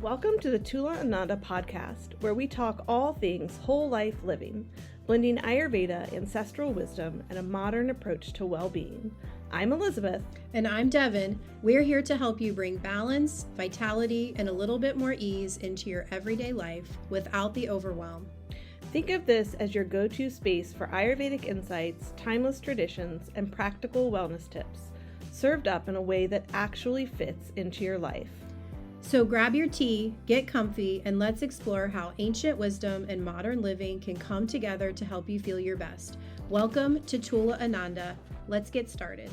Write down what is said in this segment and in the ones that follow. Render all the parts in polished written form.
Welcome to the Tula Ananda podcast, where we talk all things whole life living, blending Ayurveda, ancestral wisdom, and a modern approach to well-being. I'm Elizabeth. And I'm Devon. We're here to help you bring balance, vitality, and a little bit more ease into your everyday life without the overwhelm. Think of this as your go-to space for Ayurvedic insights, timeless traditions, and practical wellness tips, served up in a way that actually fits into your life. So grab your tea, get comfy, and let's explore how ancient wisdom and modern living can come together to help you feel your best. Welcome to Tula Ananda. Let's get started.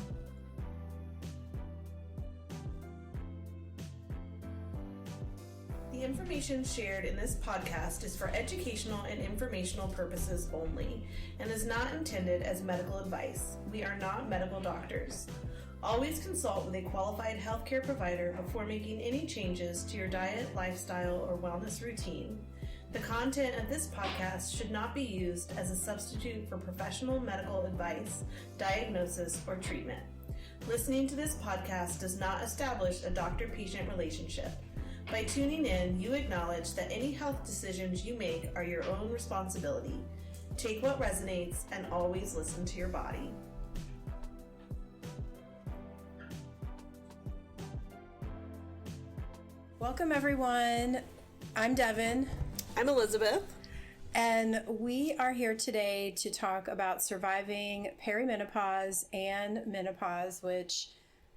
The information shared in this podcast is for educational and informational purposes only and is not intended as medical advice. We are not medical doctors. Always consult with a qualified healthcare provider before making any changes to your diet, lifestyle, or wellness routine. The content of this podcast should not be used as a substitute for professional medical advice, diagnosis, or treatment. Listening to this podcast does not establish a doctor-patient relationship. By tuning in, you acknowledge that any health decisions you make are your own responsibility. Take what resonates and always listen to your body. Welcome, everyone. I'm Devon. I'm Elizabeth. And we are here today to talk about surviving perimenopause and menopause, which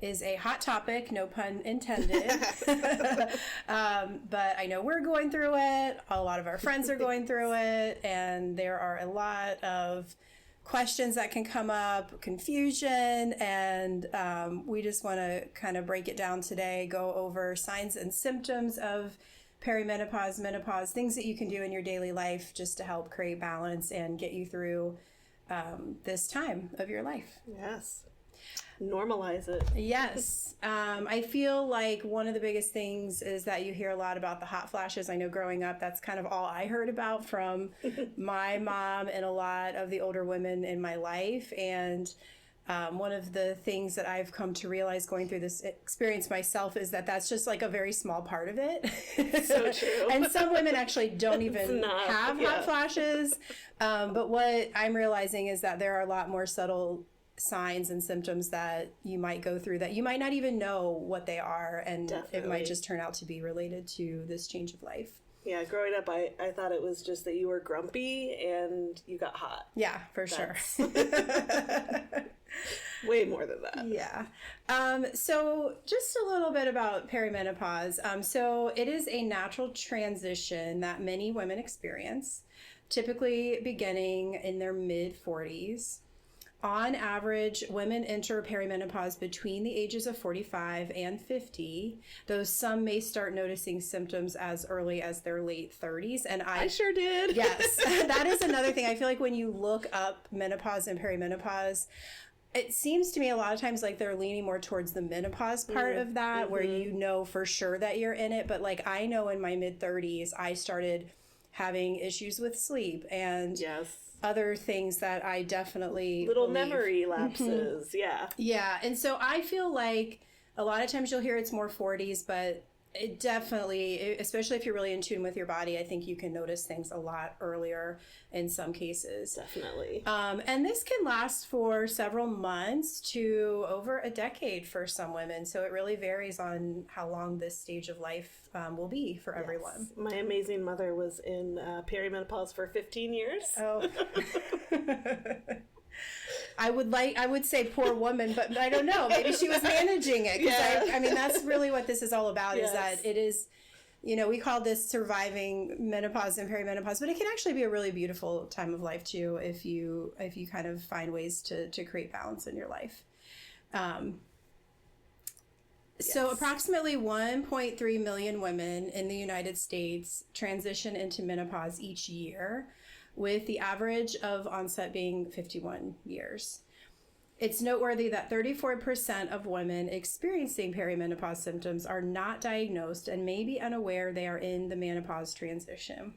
is a hot topic, no pun intended. But I know we're going through it. A lot of our friends are going through it. And there are a lot of questions that can come up, confusion, and we just want to kind of break it down today, go over signs and symptoms of perimenopause, menopause, things that you can do in your daily life just to help create balance and get you through this time of your life. Yes. Normalize it. Yes. I feel like one of the biggest things is that you hear a lot about the hot flashes. I know growing up, that's kind of all I heard about from my mom and a lot of the older women in my life. And one of the things that I've come to realize going through this experience myself is that that's just like a very small part of it. So true. And some women actually don't even have hot flashes. But what I'm realizing is that there are a lot more subtle signs and symptoms that you might go through that you might not even know what they are, and It might just turn out to be related to this change of life. Yeah, growing up, I thought it was just that you were grumpy and you got hot. Yeah, for sure. Way more than that. Yeah. So just a little bit about perimenopause. So it is a natural transition that many women experience, typically beginning in their mid-40s. On average, women enter perimenopause between the ages of 45 and 50, though some may start noticing symptoms as early as their late 30s. And I sure did. Yes, that is another thing. I feel like when you look up menopause and perimenopause, it seems to me a lot of times like they're leaning more towards the menopause part of that, where you know for sure that you're in it. But like I know in my mid-30s, I started having issues with sleep and other things that I definitely little memory lapses. Yeah. And so I feel like a lot of times you'll hear it's more 40s, but it definitely, especially if you're really in tune with your body, I think you can notice things a lot earlier in some cases. Definitely. And this can last for several months to over a decade for some women. So it really varies on how long this stage of life will be for everyone. My amazing mother was in perimenopause for 15 years. Oh. I would say poor woman, but I don't know. Maybe she was managing it. I mean, that's really what this is all about, is that it is, we call this surviving menopause and perimenopause, but it can actually be a really beautiful time of life too, if you kind of find ways to create balance in your life. So approximately 1.3 million women in the United States transition into menopause each year, with the average of onset being 51 years. It's noteworthy that 34% of women experiencing perimenopause symptoms are not diagnosed and may be unaware they are in the menopause transition.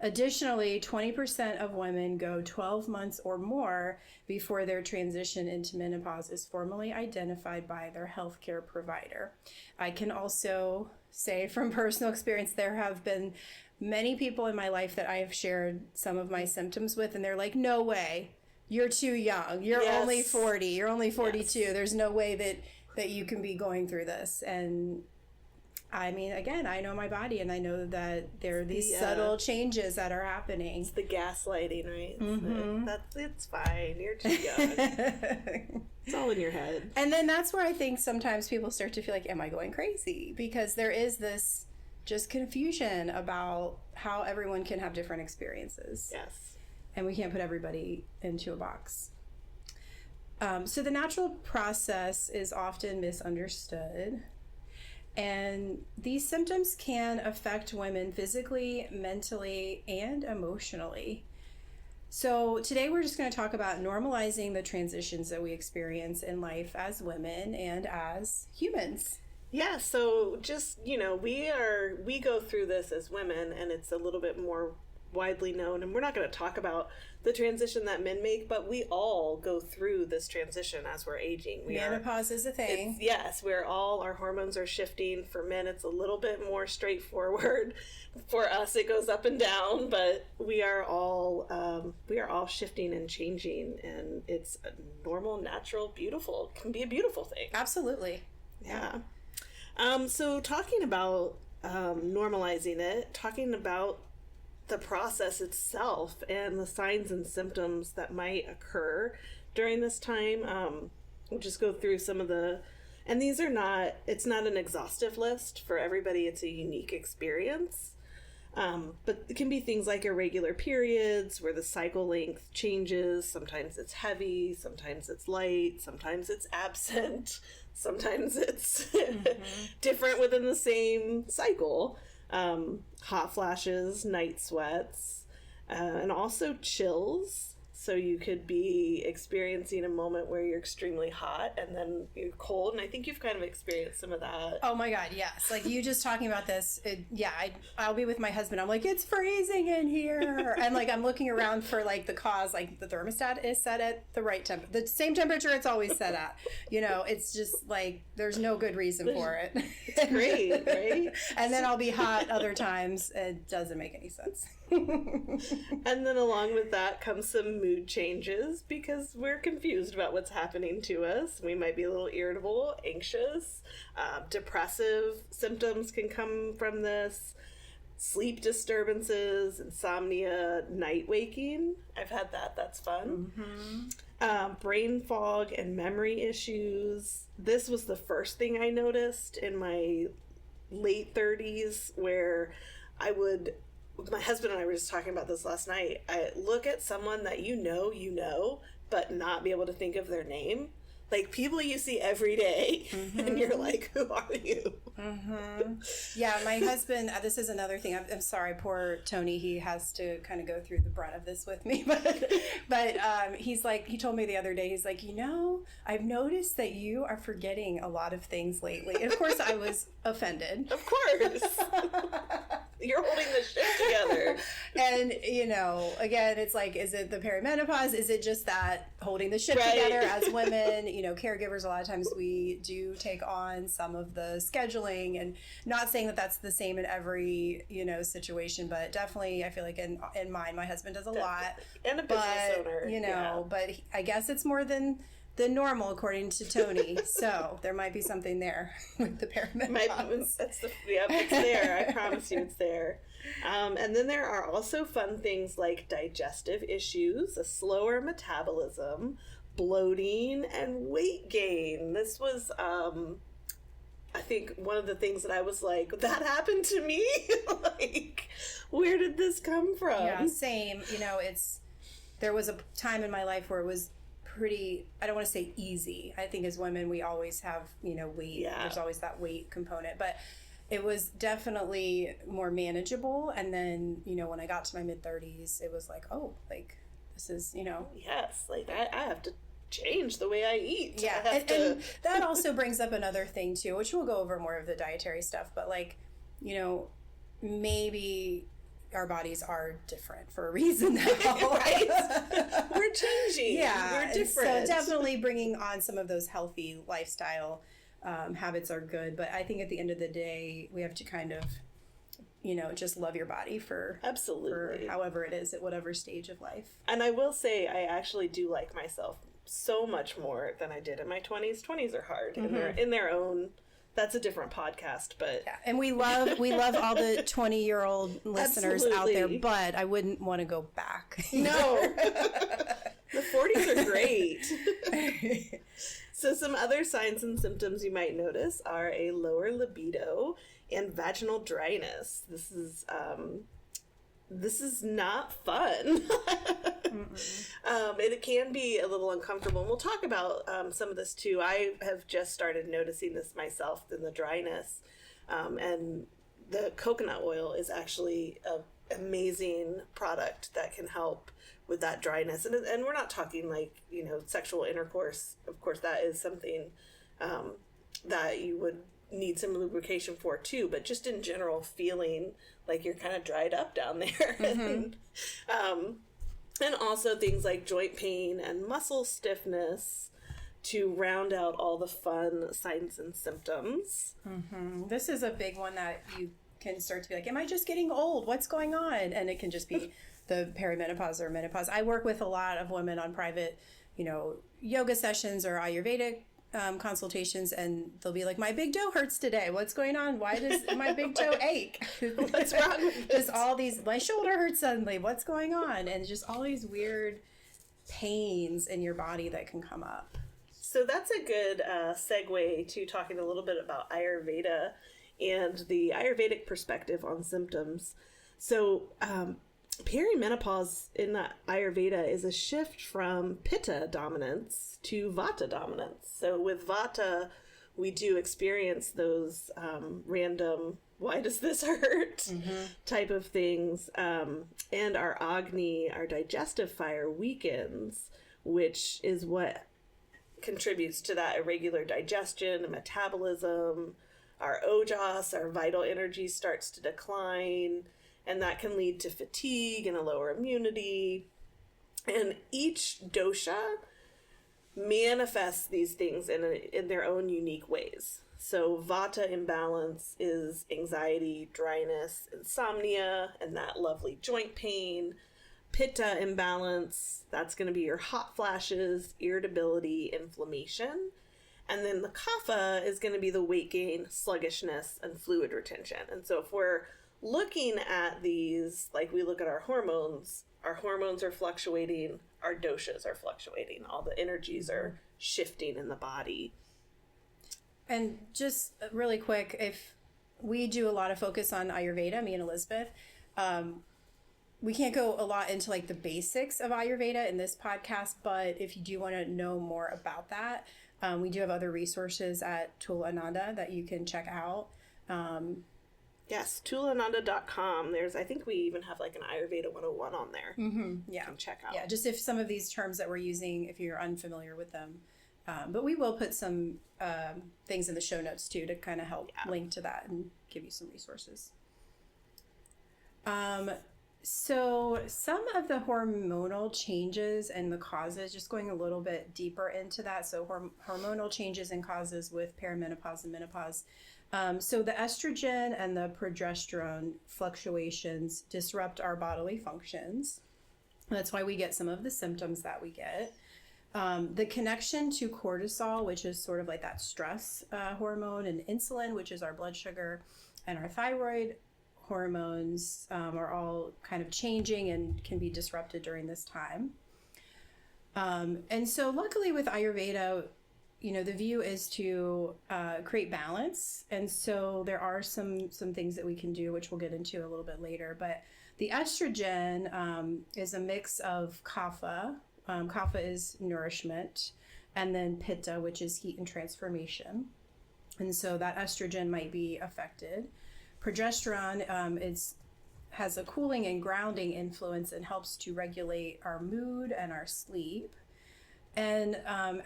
Additionally, 20% of women go 12 months or more before their transition into menopause is formally identified by their healthcare provider. I can also say from personal experience, there have been many people in my life that I have shared some of my symptoms with, and they're like, no way, you're too young. You're only 40. You're only 42. Yes. There's no way that you can be going through this. And I mean, again, I know my body, and I know that there are these subtle changes that are happening. It's the gaslighting, right? It's fine. You're too young. It's all in your head. And then that's where I think sometimes people start to feel like, am I going crazy? Because there is this just confusion about how everyone can have different experiences. Yes. And we can't put everybody into a box. So the natural process is often misunderstood. And these symptoms can affect women physically, mentally, and emotionally. So today we're just going to talk about normalizing the transitions that we experience in life as women and as humans. Yeah, so just, we go through this as women, and it's a little bit more widely known, and we're not going to talk about the transition that men make, but we all go through this transition as we're aging. Menopause is a thing. Yes, our hormones are shifting. For men, it's a little bit more straightforward. For us, it goes up and down, but we are all shifting and changing, and it's a normal, natural, beautiful. It can be a beautiful thing. Absolutely. Yeah. So talking about normalizing it, talking about the process itself and the signs and symptoms that might occur during this time. We'll just go through some of and it's not an exhaustive list for everybody. It's a unique experience. But it can be things like irregular periods where the cycle length changes. Sometimes it's heavy, sometimes it's light, sometimes it's absent, sometimes it's different within the same cycle. Hot flashes, night sweats, and also chills. So you could be experiencing a moment where you're extremely hot and then you're cold. And I think you've kind of experienced some of that. Oh my God, yes. Like you just talking about this. I'll be with my husband. I'm like, it's freezing in here. And like, I'm looking around for like the cause, like the thermostat is set at the right temperature, the same temperature it's always set at. It's just like, there's no good reason for it. It's great, right? And then I'll be hot other times. It doesn't make any sense. And then along with that comes some mood changes because we're confused about what's happening to us. We might be a little irritable, anxious, depressive symptoms can come from this, sleep disturbances, insomnia, night waking. I've had that. That's fun. Brain fog and memory issues. This was the first thing I noticed in my late 30s where my husband and I were just talking about this last night. I look at someone that you know, but not be able to think of their name. Like people you see every day, and you're like, who are you? Yeah, my husband, this is another thing. I'm sorry, poor Tony. He has to kind of go through the brunt of this with me. But he's like, he told me the other day, he's like, I've noticed that you are forgetting a lot of things lately. And of course, I was offended. Of course. You're holding the shit together. And, again, it's like, is it the perimenopause? Is it just that holding the shit together as women? Caregivers, a lot of times we do take on some of the scheduling, and not saying that that's the same in every, situation, but definitely I feel like in mine, my husband does a lot. And a business owner. But I guess it's more than normal according to Tony. So there might be something there with the perimenopause. It's there. I promise you it's there. And then there are also fun things like digestive issues, a slower metabolism, bloating, and weight gain. This was, I think, one of the things that I was like, that happened to me? Like, where did this come from? Yeah, same. There was a time in my life where it was pretty, I don't want to say easy. I think as women, we always have, weight. Yeah. There's always that weight component. But it was definitely more manageable. And then, when I got to my mid-30s, it was like, oh, like, this is, Yes, like, I have to change the way I eat. Yeah, and that also brings up another thing, too, which we'll go over more of the dietary stuff. But, like, maybe our bodies are different for a reason now. Right? We're changing. Yeah. We're different. So definitely bringing on some of those healthy lifestyle habits are good. But I think at the end of the day, we have to kind of, just love your body for however it is at whatever stage of life. And I will say, I actually do like myself so much more than I did in my 20s. 20s are hard in their own. That's a different podcast, but yeah. And we love all the 20-year-old listeners out there, but I wouldn't want to go back. No. The 40s are great. So some other signs and symptoms you might notice are a lower libido and vaginal dryness. This is not fun. It can be a little uncomfortable, and we'll talk about some of this too. I have just started noticing this myself in the dryness, and the coconut oil is actually an amazing product that can help with that dryness. And we're not talking like, sexual intercourse. Of course, that is something that you would need some lubrication for too, but just in general feeling like you're kind of dried up down there. And also things like joint pain and muscle stiffness to round out all the fun signs and symptoms. This is a big one that you can start to be like, am I just getting old? What's going on? And it can just be the perimenopause or menopause. I work with a lot of women on private, yoga sessions or Ayurvedic consultations, and they'll be like, my big toe hurts today. What's going on? Why does my big toe ache? What's wrong with Just all these, my shoulder hurts suddenly. What's going on? And just all these weird pains in your body that can come up. So that's a good segue to talking a little bit about Ayurveda and the Ayurvedic perspective on symptoms. So perimenopause in the Ayurveda is a shift from Pitta dominance to Vata dominance. So with Vata, we do experience those random, why does this hurt type of things. And our Agni, our digestive fire, weakens, which is what contributes to that irregular digestion and metabolism. Our Ojas, our vital energy, starts to decline, and that can lead to fatigue and a lower immunity. And each dosha manifests these things in their own unique ways. So Vata imbalance is anxiety, dryness, insomnia, and that lovely joint pain. Pitta imbalance, that's going to be your hot flashes, irritability, inflammation. And then the Kapha is going to be the weight gain, sluggishness, and fluid retention. And so if we're looking at these, like we look at our hormones are fluctuating, our doshas are fluctuating, all the energies are shifting in the body. And just really quick, if we do a lot of focus on Ayurveda, me and Elizabeth, we can't go a lot into like the basics of Ayurveda in this podcast, but if you do want to know more about that, we do have other resources at Tulananda that you can check out. Yes, tulananda.com. I think we even have like an Ayurveda 101 on there. Yeah. You can check out. Yeah, just if some of these terms that we're using, if you're unfamiliar with them. But we will put some things in the show notes too to kind of help link to that and give you some resources. So some of the hormonal changes and the causes, just going a little bit deeper into that. So hormonal changes and causes with perimenopause and menopause. So the estrogen and the progesterone fluctuations disrupt our bodily functions. That's why we get some of the symptoms that we get. The connection to cortisol, which is sort of like that stress hormone, and insulin, which is our blood sugar, and our thyroid hormones are all kind of changing and can be disrupted during this time. And so luckily with Ayurveda, the view is to create balance. And so there are some things that we can do, which we'll get into a little bit later. But the estrogen is a mix of kapha. Kapha is nourishment, and then pitta, which is heat and transformation. And so that estrogen might be affected. Progesterone has a cooling and grounding influence and helps to regulate our mood and our sleep. And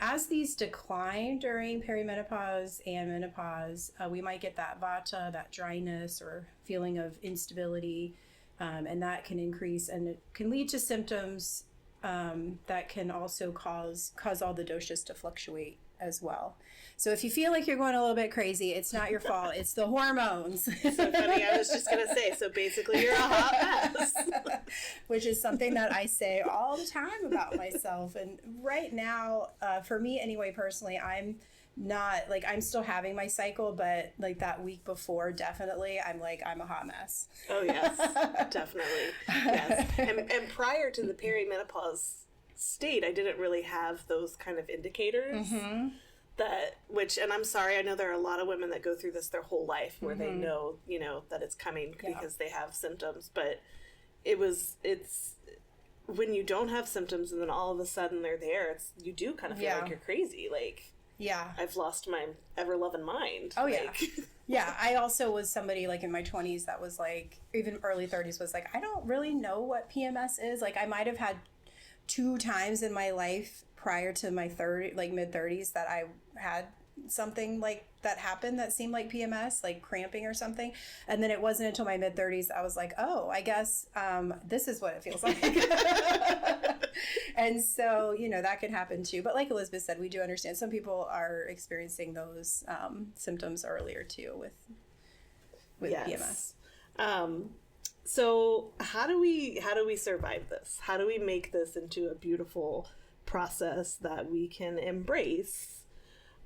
as these decline during perimenopause and menopause, we might get that vata, that dryness or feeling of instability. And that can increase, and it can lead to symptoms that can also cause all the doshas to fluctuate as well. So if you feel like you're going a little bit crazy, it's not your fault. It's the hormones. So funny. I was just going to say, so basically you're a hot mess. Which is something that I say all the time about myself. And right now, for me anyway, personally, I'm not, like, I'm still having my cycle, but like that week before, definitely, I'm a hot mess. Oh, yes. Definitely. Yes. And prior to the perimenopause state, I didn't really have those kind of indicators. Mm-hmm. And I'm sorry, I know there are a lot of women that go through this their whole life where they know, that it's coming because they have symptoms. But it's when you don't have symptoms and then all of a sudden they're there, you do kind of feel like you're crazy. Like, I've lost my ever-loving mind. Oh, yeah. Yeah, I also was somebody, like, in my 20s that was, like, even early 30s was like, I don't really know what PMS is. Like, I might have had 2 times in my life prior to my mid-30s that I had something like that happened that seemed like PMS, like cramping or something. And then it wasn't until my mid-30s I was like, oh, I guess this is what it feels like. And so, that could happen too. But like Elizabeth said, we do understand some people are experiencing those symptoms earlier too with PMS. So how do we survive this? How do we make this into a beautiful process that we can embrace?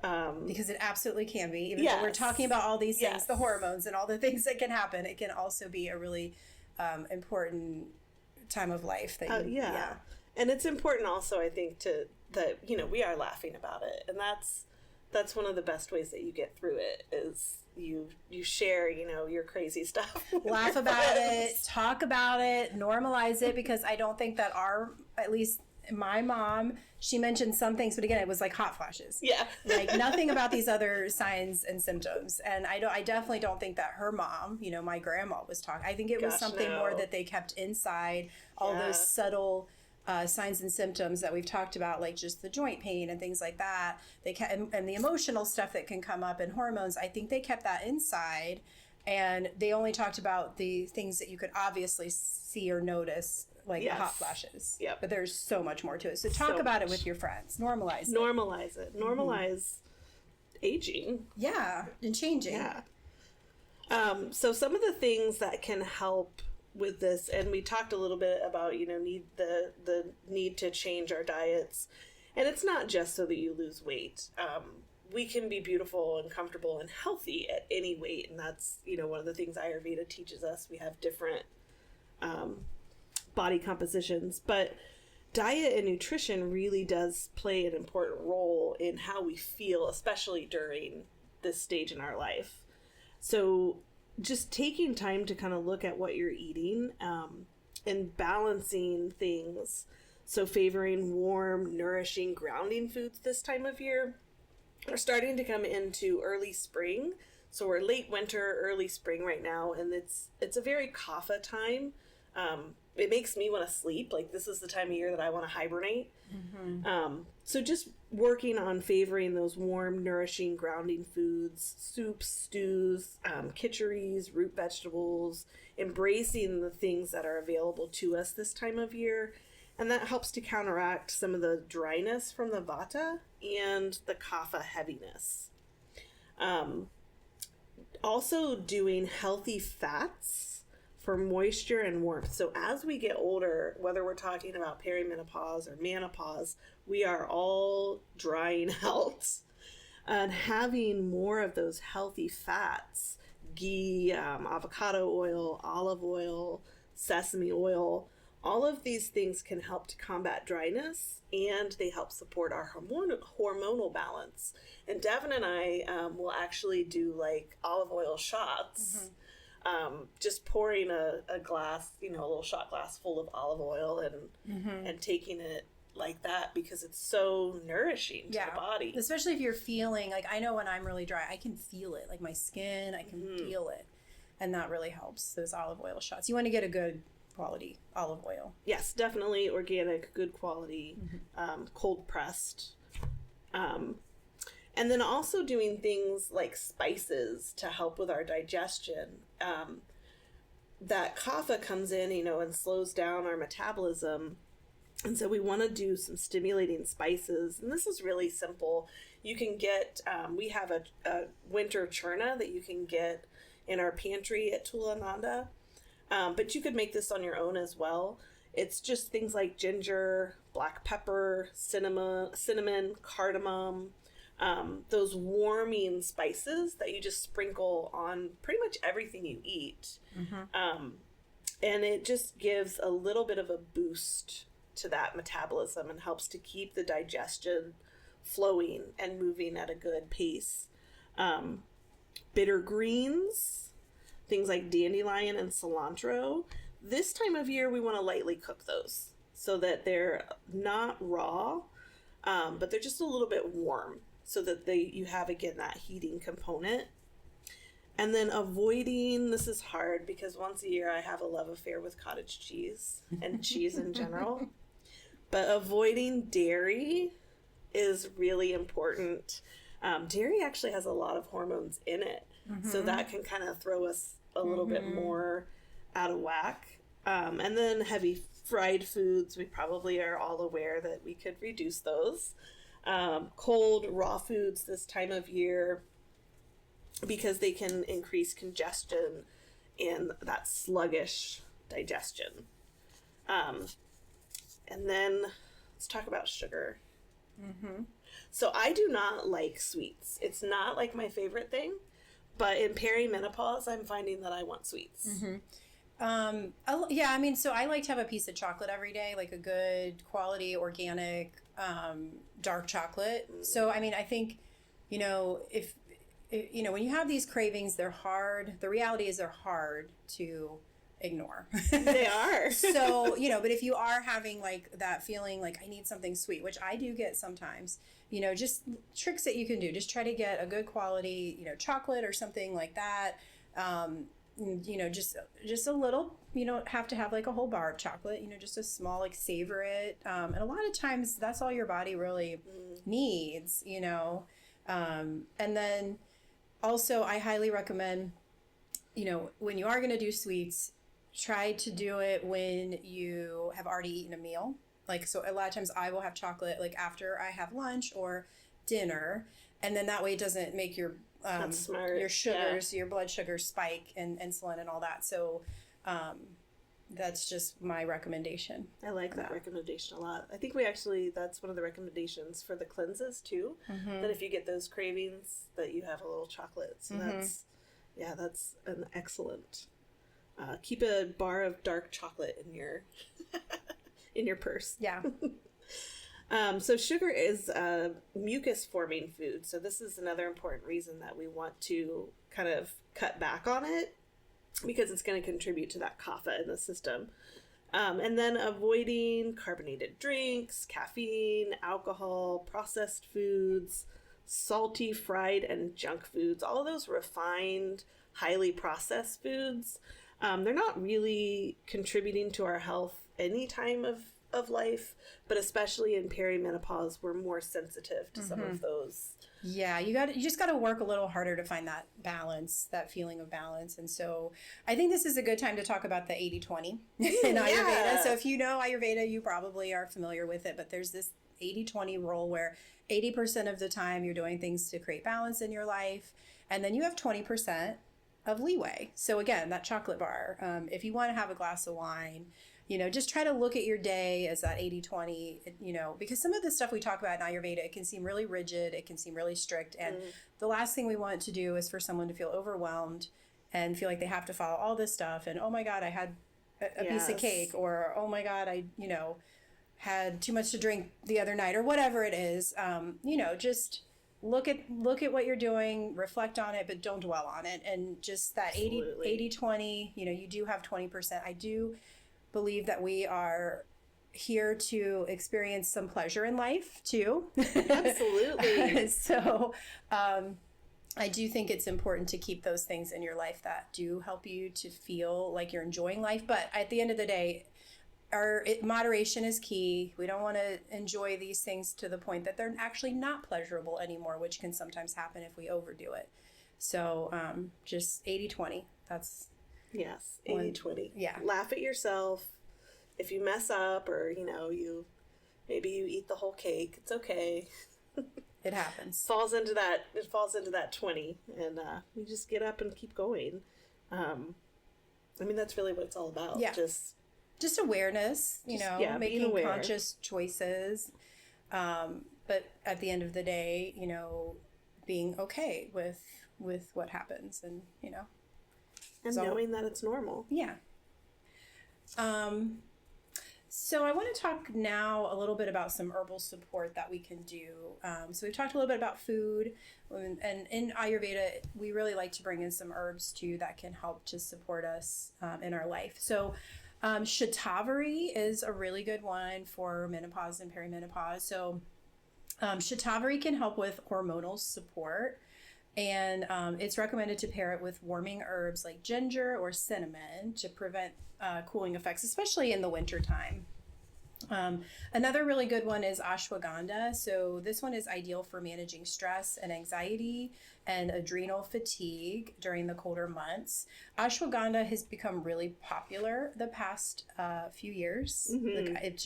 Because it absolutely can be. Even though we're talking about all these things, the hormones and all the things that can happen, it can also be a really important time of life. And it's important also, I think, that we are laughing about it. And that's one of the best ways that you get through it is you share, your crazy stuff. Laugh about it, talk about it, normalize it, because I don't think that at least my mom, she mentioned some things, but again, it was like hot flashes. Yeah. Like nothing about these other signs and symptoms. And I definitely don't think that her mom, my grandma was talking. I think it was something more that they kept inside, all those subtle signs and symptoms that we've talked about, like just the joint pain and things like that. And the emotional stuff that can come up and hormones, I think they kept that inside. And they only talked about the things that you could obviously see or notice, like the hot flashes. Yep. But there's so much more to it. So talk about it with your friends. Normalize it. Normalize aging. Yeah, and changing. Yeah. So some of the things that can help with this, and we talked a little bit about, the need to change our diets. And it's not just so that you lose weight. We can be beautiful and comfortable and healthy at any weight. And that's, one of the things Ayurveda teaches us. We have different body compositions, but diet and nutrition really does play an important role in how we feel, especially during this stage in our life. So just taking time to kind of look at what you're eating and balancing things. So favoring warm, nourishing, grounding foods this time of year. We're starting to come into early spring. So we're late winter, early spring right now, and it's a very kapha time. It makes me want to sleep. Like, this is the time of year that I want to hibernate. Mm-hmm. So just working on favoring those warm, nourishing, grounding foods, soups, stews, kitcheries, root vegetables, embracing the things that are available to us this time of year. And that helps to counteract some of the dryness from the vata and the kapha heaviness. Also doing healthy fats for moisture and warmth. So as we get older, whether we're talking about perimenopause or menopause, we are all drying out. And having more of those healthy fats, ghee, avocado oil, olive oil, sesame oil, all of these things can help to combat dryness, and they help support our hormonal balance. And Devon and I will actually do like olive oil shots. Mm-hmm. Just pouring a glass, a little shot glass full of olive oil and taking it like that, because it's so nourishing to the body. Especially if you're feeling, like, I know when I'm really dry, I can feel it, like my skin, I can feel it. And that really helps, those olive oil shots. You want to get a good quality olive oil. Yes, definitely organic, good quality, cold pressed. And then also doing things like spices to help with our digestion. that kapha comes in, and slows down our metabolism. And so we want to do some stimulating spices. And this is really simple. You can get, we have a winter churna that you can get in our pantry at Tulananda. But you could make this on your own as well. It's just things like ginger, black pepper, cinnamon, cardamom, those warming spices that you just sprinkle on pretty much everything you eat. And it just gives a little bit of a boost to that metabolism and helps to keep the digestion flowing and moving at a good pace. Bitter greens, things like dandelion and cilantro. This time of year, we want to lightly cook those so that they're not raw, but they're just a little bit warm so that you have, again, that heating component. And then avoiding, this is hard because once a year I have a love affair with cottage cheese and cheese in general. But avoiding dairy is really important. Dairy actually has a lot of hormones in it. So that can kind of throw us a little bit more out of whack. And then heavy fried foods, we probably are all aware that we could reduce those. Cold, raw foods this time of year, because they can increase congestion and that sluggish digestion. And then let's talk about sugar. So I do not like sweets. It's not like my favorite thing, but in perimenopause, I'm finding that I want sweets. Yeah, I mean, so I like to have a piece of chocolate every day, like a good quality, organic, dark chocolate. So, I mean, I think, if when you have these cravings, they're hard. The reality is they're hard to ignore. They are. So, but if you are having like that feeling like I need something sweet, which I do get sometimes, just tricks that you can do. Just try to get a good quality, chocolate or something like that. Just a little, you don't have to have like a whole bar of chocolate, just a small, like savor it. And a lot of times that's all your body really needs, and then also I highly recommend, when you are going to do sweets, try to do it when you have already eaten a meal. Like, so a lot of times I will have chocolate like after I have lunch or dinner. And then that way it doesn't make your sugars, your blood sugars spike and insulin and all that. So that's just my recommendation. I like that recommendation a lot. I think that's one of the recommendations for the cleanses too, that if you get those cravings that you have a little chocolate. So that's an excellent, keep a bar of dark chocolate in your, in your purse. Yeah. So sugar is a mucus forming food. So this is another important reason that we want to kind of cut back on it, because it's going to contribute to that kapha in the system. And then avoiding carbonated drinks, caffeine, alcohol, processed foods, salty, fried, and junk foods. All of those refined, highly processed foods, they're not really contributing to our health any time of life, but especially in perimenopause, we're more sensitive to some of those. Yeah, you just got to work a little harder to find that balance, that feeling of balance. And so I think this is a good time to talk about the 80-20 in Ayurveda. So if you know Ayurveda, you probably are familiar with it, but there's this 80-20 rule where 80% of the time you're doing things to create balance in your life, and then you have 20% of leeway. So again, that chocolate bar, if you want to have a glass of wine, just try to look at your day as that 80-20, because some of the stuff we talk about in Ayurveda, it can seem really rigid, it can seem really strict. And the last thing we want to do is for someone to feel overwhelmed and feel like they have to follow all this stuff. And, oh my God, I had a piece of cake, or, oh my God, I, had too much to drink the other night, or whatever it is. Just look at what you're doing, reflect on it, but don't dwell on it. And just that 80-20, you do have 20%. I do believe that we are here to experience some pleasure in life too. Absolutely. So I do think it's important to keep those things in your life that do help you to feel like you're enjoying life. But at the end of the day, moderation is key. We don't want to enjoy these things to the point that they're actually not pleasurable anymore, which can sometimes happen if we overdo it. So just 80-20. Yes, 80-20. Yeah. Laugh at yourself. If you mess up or, maybe you eat the whole cake, it's okay. It happens. It falls into that 20, and we just get up and keep going. That's really what it's all about. Yeah. Just awareness, making conscious choices. But at the end of the day, being okay with what happens and, And knowing that it's normal. Yeah. So I want to talk now a little bit about some herbal support that we can do. So we've talked a little bit about food, and in Ayurveda, we really like to bring in some herbs too that can help to support us in our life. So Shatavari is a really good one for menopause and perimenopause. So Shatavari can help with hormonal support. And it's recommended to pair it with warming herbs like ginger or cinnamon to prevent cooling effects, especially in the wintertime. Another really good one is ashwagandha. So this one is ideal for managing stress and anxiety and adrenal fatigue during the colder months. Ashwagandha has become really popular the past few years. Mm-hmm. Like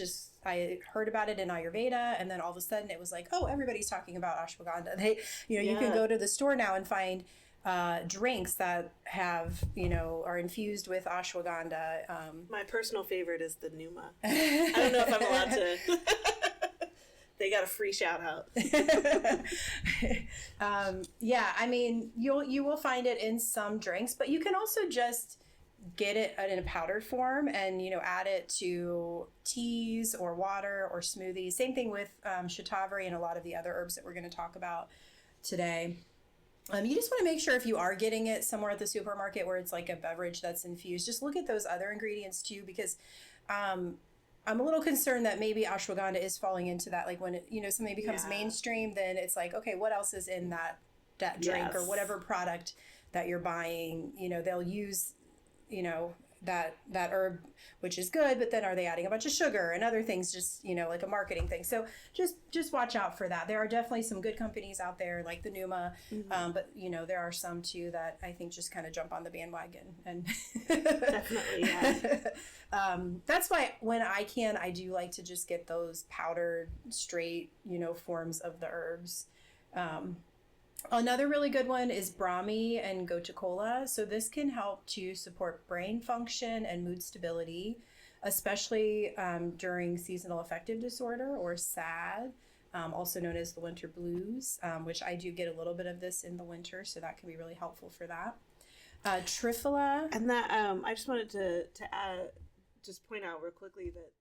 I heard about it in Ayurveda, and then all of a sudden it was like, oh, everybody's talking about ashwagandha. You can go to the store now and find drinks that have, are infused with ashwagandha. My personal favorite is the Numa. I don't know if I'm allowed to. They got a free shout out. You will find it in some drinks, but you can also just get it in a powdered form and, add it to teas or water or smoothies. Same thing with shatavari and a lot of the other herbs that we're going to talk about today. You just want to make sure if you are getting it somewhere at the supermarket where it's like a beverage that's infused, just look at those other ingredients too, because I'm a little concerned that maybe ashwagandha is falling into that. Like when it, something becomes mainstream, then it's like, okay, what else is in that drink or whatever product that you're buying? They'll use, that herb, which is good, but then are they adding a bunch of sugar and other things, just, like a marketing thing. So just watch out for that. There are definitely some good companies out there like the Numa, but there are some too that I think just kind of jump on the bandwagon and definitely, yeah. That's why when I do like to just get those powdered straight, forms of the herbs. Another really good one is Brahmi and Gotacola. So this can help to support brain function and mood stability, especially during seasonal affective disorder or SAD, also known as the winter blues, which I do get a little bit of this in the winter, so that can be really helpful for that. Triphala. And that I just wanted to add, just point out real quickly that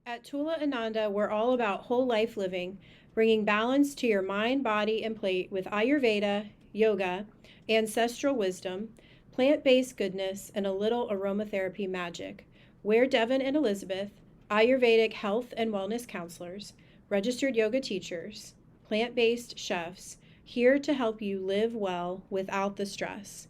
at Tula Ananda, we're all about whole life living, bringing balance to your mind, body, and plate with Ayurveda, yoga, ancestral wisdom, plant-based goodness, and a little aromatherapy magic. We're Devon and Elizabeth, Ayurvedic health and wellness counselors, registered yoga teachers, plant-based chefs, here to help you live well without the stress.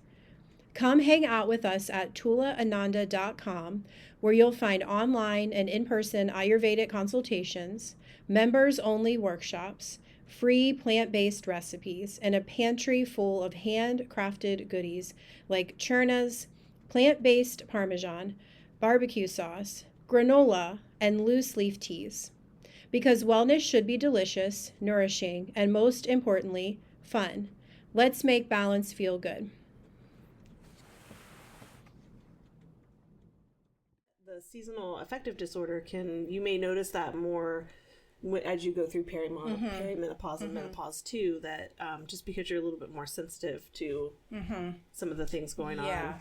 Come hang out with us at tulaananda.com, where you'll find online and in-person Ayurvedic consultations, members-only workshops, free plant-based recipes, and a pantry full of handcrafted goodies like churnas, plant-based parmesan, barbecue sauce, granola, and loose leaf teas. Because wellness should be delicious, nourishing, and most importantly, fun. Let's make balance feel good. The seasonal affective disorder you may notice that more as you go through perimenopause and menopause too, that just because you're a little bit more sensitive to some of the things going on.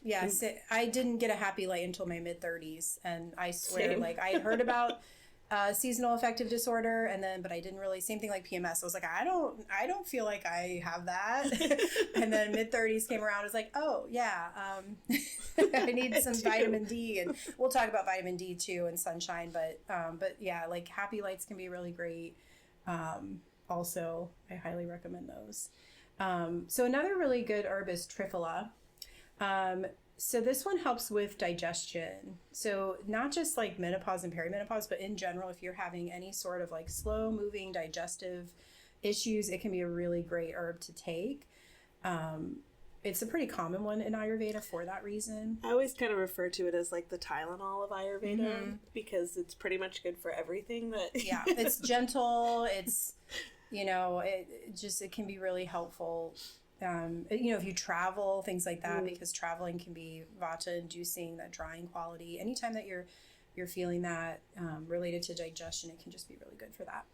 Yeah, so I didn't get a happy light until my mid-30s, and I swear, I had heard about seasonal affective disorder, but I didn't really, same thing like PMS. I was like, I don't feel like I have that. And then mid-30s came around, I was like, oh yeah, I need some vitamin D, and we'll talk about vitamin D too and sunshine, but yeah, like happy lights can be really great. Also, I highly recommend those. So another really good herb is Triphala. So this one helps with digestion. So not just like menopause and perimenopause, but in general, if you're having any sort of like slow moving digestive issues, it can be a really great herb to take. it's a pretty common one in Ayurveda for that reason. I always kind of refer to it as like the Tylenol of Ayurveda because it's pretty much good for everything. That yeah, it's gentle. It's, it can be really helpful. If you travel, things like that, because traveling can be vata inducing, that drying quality. Anytime that you're feeling that related to digestion, it can just be really good for that.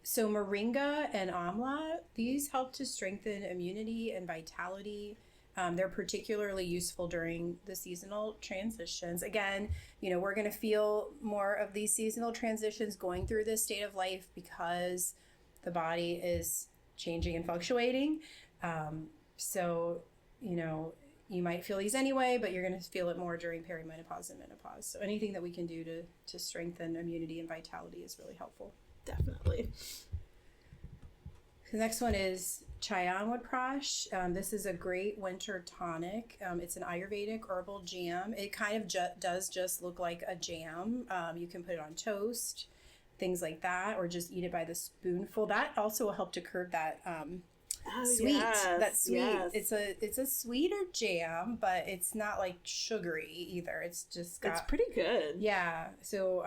So moringa and amla, these help to strengthen immunity and vitality. They're particularly useful during the seasonal transitions. Again, we're going to feel more of these seasonal transitions going through this state of life because the body is changing and fluctuating. You might feel these anyway, but you're going to feel it more during perimenopause and menopause. So anything that we can do to strengthen immunity and vitality is really helpful. Definitely. The next one is Chyavanprash. This is a great winter tonic. It's an Ayurvedic herbal jam. It kind of does just look like a jam. You can put it on toast, things like that, or just eat it by the spoonful. That also will help to curb that sweet. Yes, that sweet. Yes. It's a sweeter jam, but it's not like sugary either. It's just it's pretty good. Yeah. So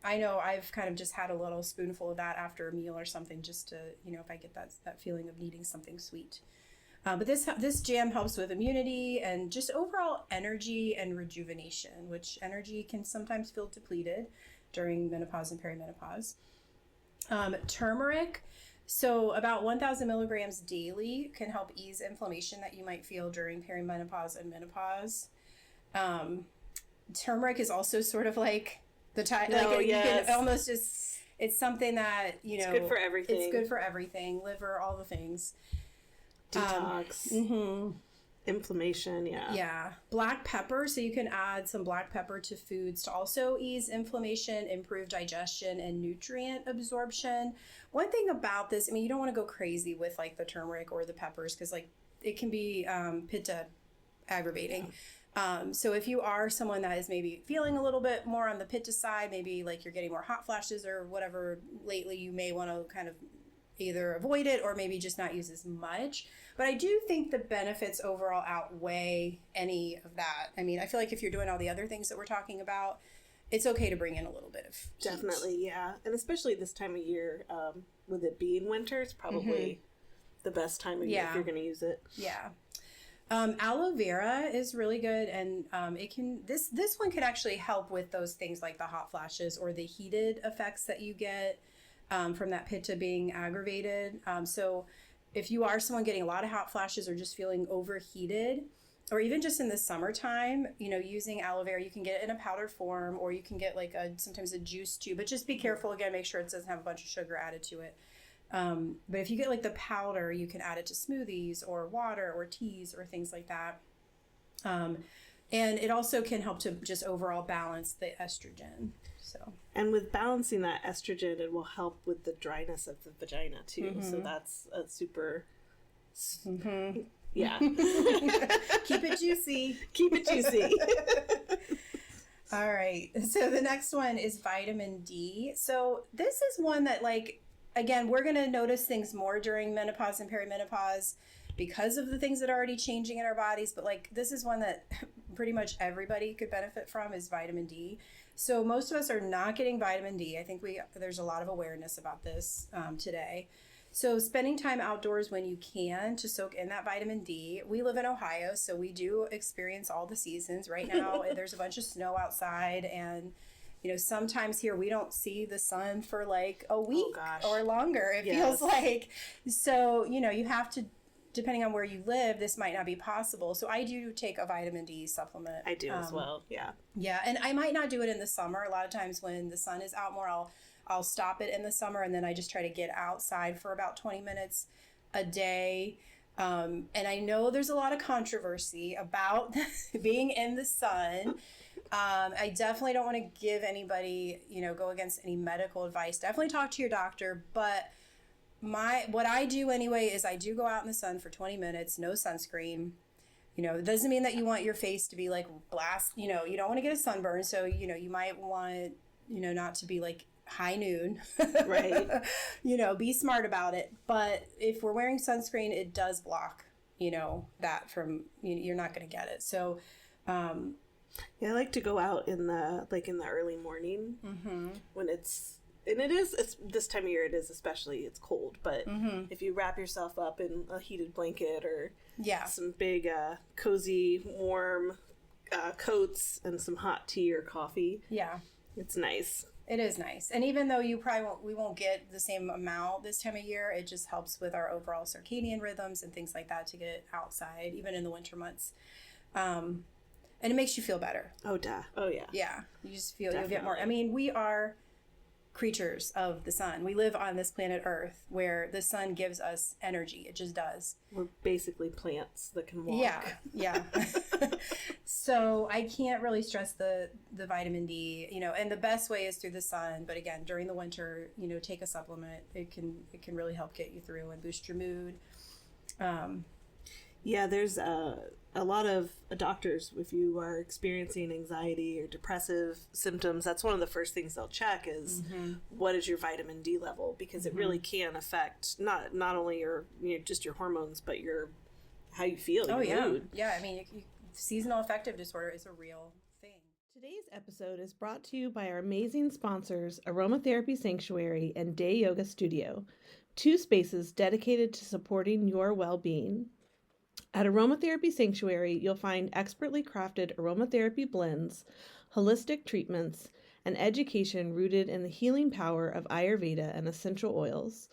I know I've kind of just had a little spoonful of that after a meal or something, just to if I get that feeling of needing something sweet. But this jam helps with immunity and just overall energy and rejuvenation, which energy can sometimes feel depleted during menopause and perimenopause. Turmeric. So about 1,000 milligrams daily can help ease inflammation that you might feel during perimenopause and menopause. Turmeric is also sort of like you can almost just, it's something that, it's good for everything. It's good for everything, liver, all the things. Detox. Inflammation, yeah. Yeah. Black pepper, so you can add some black pepper to foods to also ease inflammation, improve digestion, and nutrient absorption. One thing about this, you don't want to go crazy with like the turmeric or the peppers because like it can be pitta aggravating. Yeah. So if you are someone that is maybe feeling a little bit more on the pitta side, maybe like you're getting more hot flashes or whatever lately, you may want to kind of either avoid it or maybe just not use as much. But I do think the benefits overall outweigh any of that. I feel like if you're doing all the other things that we're talking about, it's okay to bring in a little bit of heat. Definitely, yeah. And especially this time of year, with it being winter, it's probably the best time of year if you're going to use it. Yeah. Aloe vera is really good, and this one can actually help with those things like the hot flashes or the heated effects that you get from that pitta being aggravated. So if you are someone getting a lot of hot flashes or just feeling overheated, or even just in the summertime, using aloe vera, you can get it in a powdered form, or you can get like sometimes a juice too, but just be careful again, make sure it doesn't have a bunch of sugar added to it. But if you get like the powder, you can add it to smoothies or water or teas or things like that. And it also can help to just overall balance the estrogen. And with balancing that estrogen, it will help with the dryness of the vagina too. So that's a super, yeah. Keep it juicy. Keep it juicy. All right. So the next one is vitamin D. So this is one that again, we're going to notice things more during menopause and perimenopause because of the things that are already changing in our bodies. But this is one that pretty much everybody could benefit from is vitamin D. So most of us are not getting vitamin D. I think there's a lot of awareness about this today. So spending time outdoors when you can to soak in that vitamin D. We live in Ohio, so we do experience all the seasons. Right now, there's a bunch of snow outside, and sometimes here we don't see the sun for a week or longer. It feels like. So, you have to, depending on where you live, this might not be possible. So I do take a vitamin D supplement. I do as well. Yeah. Yeah. And I might not do it in the summer. A lot of times when the sun is out more, I'll stop it in the summer, and then I just try to get outside for about 20 minutes a day. And I know there's a lot of controversy about being in the sun. I definitely don't want to give anybody, go against any medical advice. Definitely talk to your doctor. But what I do anyway is I do go out in the sun for 20 minutes, no sunscreen. It doesn't mean that you want your face to be blast, you don't want to get a sunburn. So, you might want, not to be high noon. Right. Be smart about it. But if we're wearing sunscreen, it does block, that from, you're not going to get it. So, yeah, I like to go out in the early morning when it's this time of year, it is especially, it's cold, but if you wrap yourself up in a heated blanket or some big cozy warm coats and some hot tea or coffee, it's nice. It is nice. And even though we won't get the same amount this time of year, it just helps with our overall circadian rhythms and things like that to get outside, even in the winter months. And it makes you feel better. Oh, duh. Oh, yeah. Yeah. You just feel, you'll get more. I mean, we are creatures of the sun. We live on this planet Earth where the sun gives us energy. It just does. We're basically plants that can walk. Yeah. So I can't really stress the vitamin D, and the best way is through the sun. But again, during the winter, take a supplement. It can really help get you through and boost your mood. Yeah, there's a lot of doctors, if you are experiencing anxiety or depressive symptoms, that's one of the first things they'll check is what is your vitamin D level, because it really can affect not only your just your hormones, but how you feel, your mood. Yeah, I mean, seasonal affective disorder is a real thing. Today's episode is brought to you by our amazing sponsors, Aromatherapy Sanctuary and Day Yoga Studio, 2 spaces dedicated to supporting your well-being. At Aromatherapy Sanctuary, you'll find expertly crafted aromatherapy blends, holistic treatments, and education rooted in the healing power of Ayurveda and essential oils.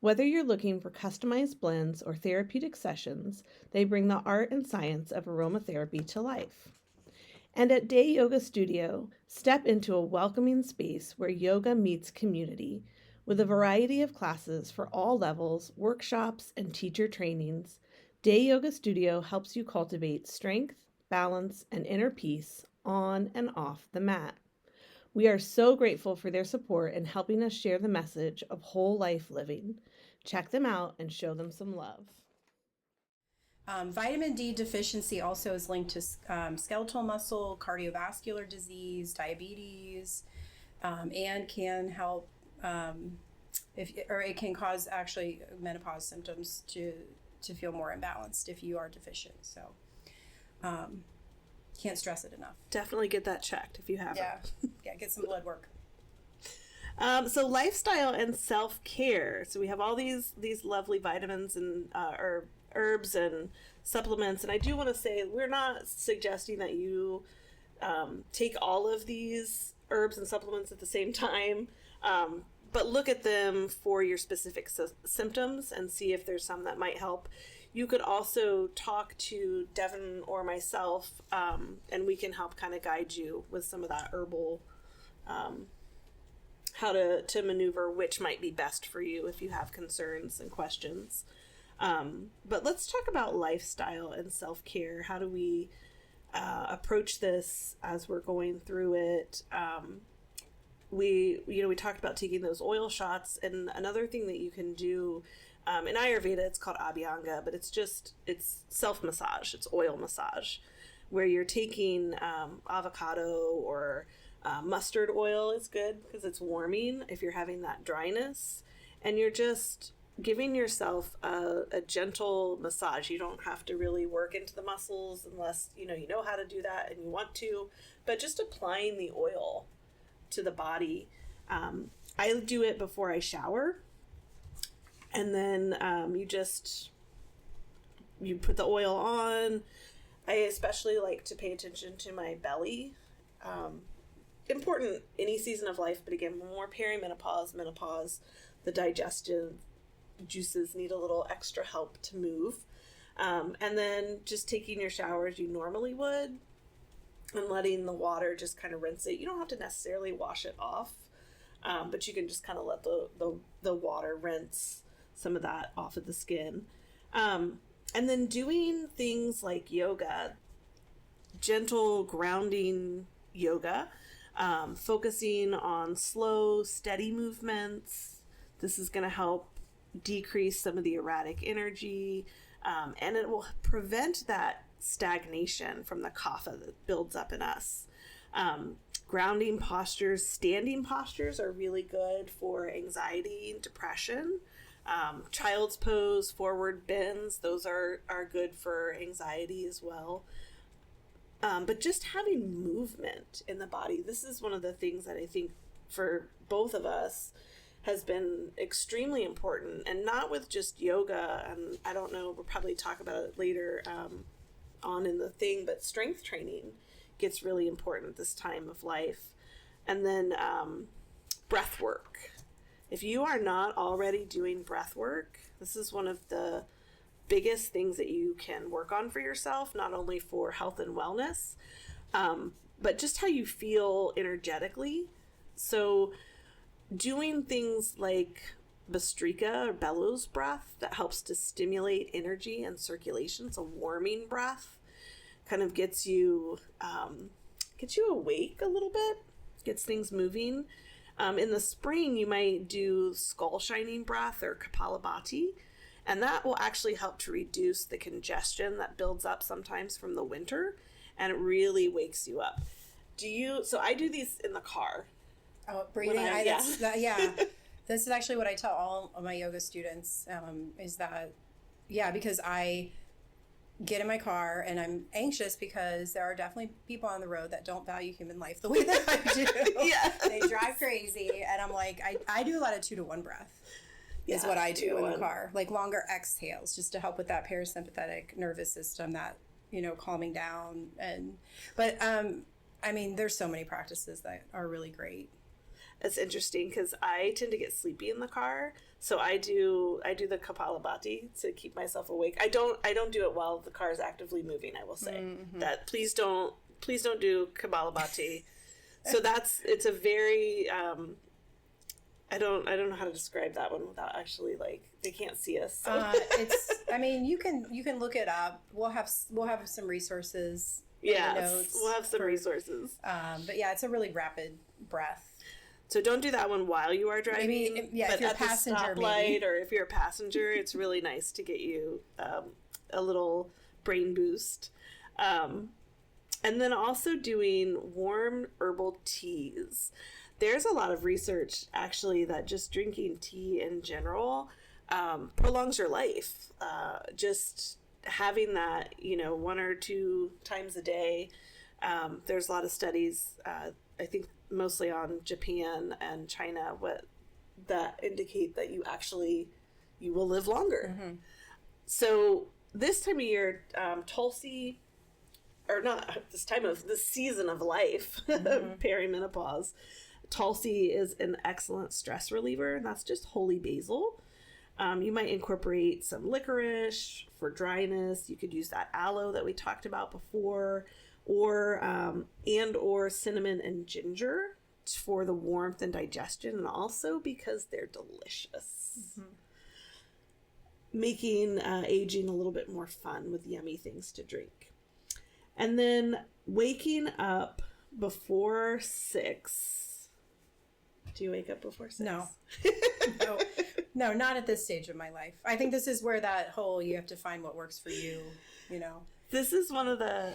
Whether you're looking for customized blends or therapeutic sessions, they bring the art and science of aromatherapy to life. And at Day Yoga Studio, step into a welcoming space where yoga meets community, with a variety of classes for all levels, workshops, and teacher trainings. Day Yoga Studio helps you cultivate strength, balance, and inner peace on and off the mat. We are so grateful for their support in helping us share the message of whole life living. Check them out and show them some love. Vitamin D deficiency also is linked to skeletal muscle, cardiovascular disease, diabetes, and can help it can cause actually menopause symptoms to feel more imbalanced if you are deficient. So can't stress it enough. Definitely get that checked if you haven't. Yeah, get some blood work. So lifestyle and self-care. So we have all these lovely vitamins and or herbs and supplements. And I do want to say we're not suggesting that you take all of these herbs and supplements at the same time. But look at them for your specific symptoms and see if there's some that might help. You could also talk to Devon or myself, and we can help kind of guide you with some of that herbal, how to maneuver which might be best for you if you have concerns and questions. But let's talk about lifestyle and self-care. How do we approach this as we're going through it? We talked about taking those oil shots, and another thing that you can do in Ayurveda, it's called Abhyanga, but it's self-massage. It's oil massage, where you're taking avocado or mustard oil is good because it's warming if you're having that dryness, and you're just giving yourself a gentle massage. You don't have to really work into the muscles unless you know how to do that and you want to, but just applying the oil to the body. I do it before I shower, and then you put the oil on. I especially like to pay attention to my belly. Important any season of life, but again, more perimenopause, menopause, the digestive juices need a little extra help to move. And then just taking your shower as you normally would, and letting the water just kind of rinse it. You don't have to necessarily wash it off, but you can just kind of let the water rinse some of that off of the skin. And then doing things like yoga, gentle grounding yoga, focusing on slow, steady movements. This is going to help decrease some of the erratic energy, and it will prevent that stagnation from the kapha that builds up in us. Grounding postures, standing postures are really good for anxiety and depression. Child's pose, forward bends, those are good for anxiety as well. But just having movement in the body, this is one of the things that I think for both of us has been extremely important, and not with just yoga. And I don't know, we'll probably talk about it later on in the thing, but strength training gets really important at this time of life. And then breath work. If you are not already doing breath work, this is one of the biggest things that you can work on for yourself, not only for health and wellness, but just how you feel energetically. So doing things like Bastrika or bellows breath that helps to stimulate energy and circulation. It's a warming breath, kind of gets you awake a little bit, gets things moving. In the spring, you might do skull shining breath or Kapalabhati, and that will actually help to reduce the congestion that builds up sometimes from the winter, and it really wakes you up. So I do these in the car. Oh, breathing. This is actually what I tell all of my yoga students, is that, because I get in my car and I'm anxious because there are definitely people on the road that don't value human life the way that I do. Yeah. They drive crazy. And I'm like, I do a lot of 2-to-1 breath is what I do in the car. Like longer exhales just to help with that parasympathetic nervous system, that, calming down. But there's so many practices that are really great. It's interesting because I tend to get sleepy in the car, so I do the Kapalabhati to keep myself awake. I don't do it while the car is actively moving. I will say that please don't do Kapalabhati. So it's a very I don't know how to describe that one without actually, like, they can't see us. So. You can look it up. We'll have some resources. Yes, we'll have some resources. But yeah, it's a really rapid breath. So don't do that one while you are driving. Maybe, but if you're at the stoplight or if you're a passenger, it's really nice to get you a little brain boost. And then also doing warm herbal teas. There's a lot of research, actually, that just drinking tea in general prolongs your life. Just having that, 1 or 2 times a day. There's a lot of studies, I think mostly on Japan and China, that indicate that you will live longer. Mm-hmm. So this time of year, Tulsi, or not this season of life, perimenopause, Tulsi is an excellent stress reliever, and that's just holy basil. You might incorporate some licorice for dryness. You could use that aloe that we talked about before, or cinnamon and ginger for the warmth and digestion, and also because they're delicious. Mm-hmm. Making aging a little bit more fun with yummy things to drink. And then waking up before 6. Do you wake up before 6? No. No, not at this stage of my life. I think this is where that whole, you have to find what works for you, This is one of the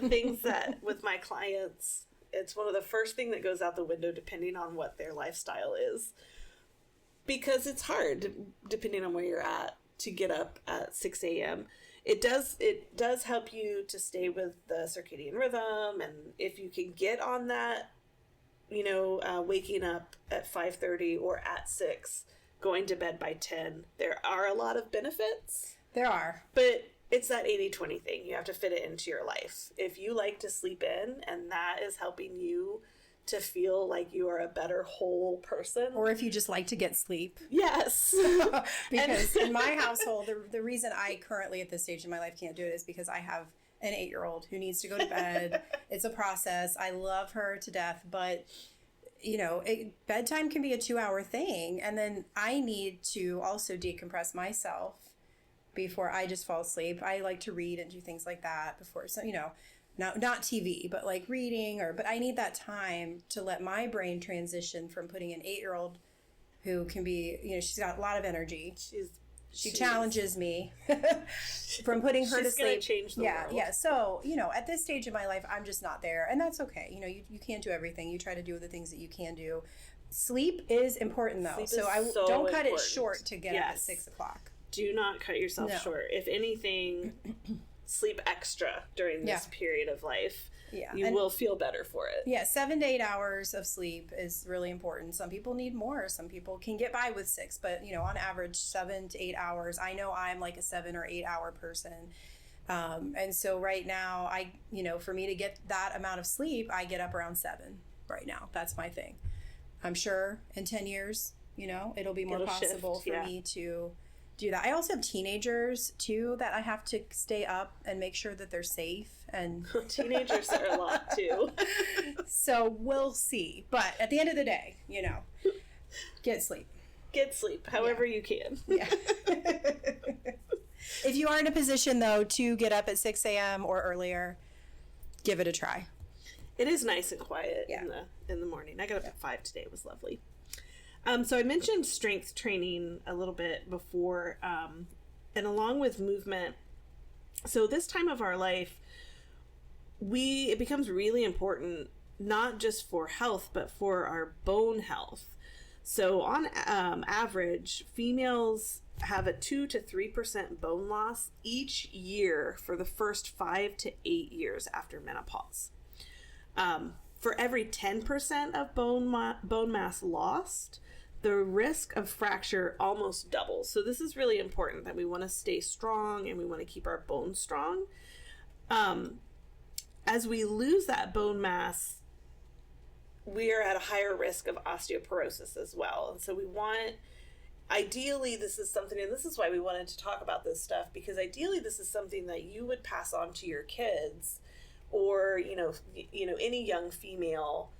things that with my clients, it's one of the first thing that goes out the window depending on what their lifestyle is. Because it's hard, depending on where you're at, to get up at 6 a.m. It does help you to stay with the circadian rhythm, and if you can get on that, waking up at 5:30 or at 6, going to bed by 10, there are a lot of benefits. There are. But it's that 80-20 thing. You have to fit it into your life. If you like to sleep in and that is helping you to feel like you are a better whole person. Or if you just like to get sleep. Yes. Because in my household, the reason I currently at this stage in my life can't do it is because I have an 8-year-old who needs to go to bed. It's a process. I love her to death, but bedtime can be a 2-hour thing. And then I need to also decompress myself before I just fall asleep. I like to read and do things like that before. So, not TV, but like reading, but I need that time to let my brain transition from putting an 8-year-old who can be, she's got a lot of energy. She challenges me from putting her to sleep. She's going to change the world. Yeah. So, at this stage of my life, I'm just not there. And that's okay. You can't do everything. You try to do the things that you can do. Sleep is important though. So don't cut it important. short to get up at 6 o'clock. Do not cut yourself No. short. If anything, sleep extra during this period of life. Yeah. You will feel better for it. Yeah, 7 to 8 hours of sleep is really important. Some people need more. Some people can get by with 6, but, you know, on average, 7 to 8 hours. I know I'm like a 7 or 8 hour person. And so right now, for me to get that amount of sleep, I get up around 7 right now. That's my thing. I'm sure in 10 years, you know, it'll be more possible for me to do that. I also have teenagers too that I have to stay up and make sure that they're safe. And teenagers are a lot too. So we'll see. But at the end of the day, you know, get sleep. Get sleep however you can. Yeah. If you are in a position though to get up at 6 a.m. or earlier, give it a try. It is nice and quiet in the morning. I got up at 5 today. It was lovely. So I mentioned strength training a little bit before, and along with movement. So this time of our life, it becomes really important, not just for health, but for our bone health. So on average, females have a 2 to 3% bone loss each year for the first 5 to 8 years after menopause. For every 10% of bone mass lost, the risk of fracture almost doubles. So this is really important, that we want to stay strong and we want to keep our bones strong. As we lose that bone mass, we are at a higher risk of osteoporosis as well. And so ideally, this is something, and this is why we wanted to talk about this stuff, because ideally this is something that you would pass on to your kids, or, you know, any young female,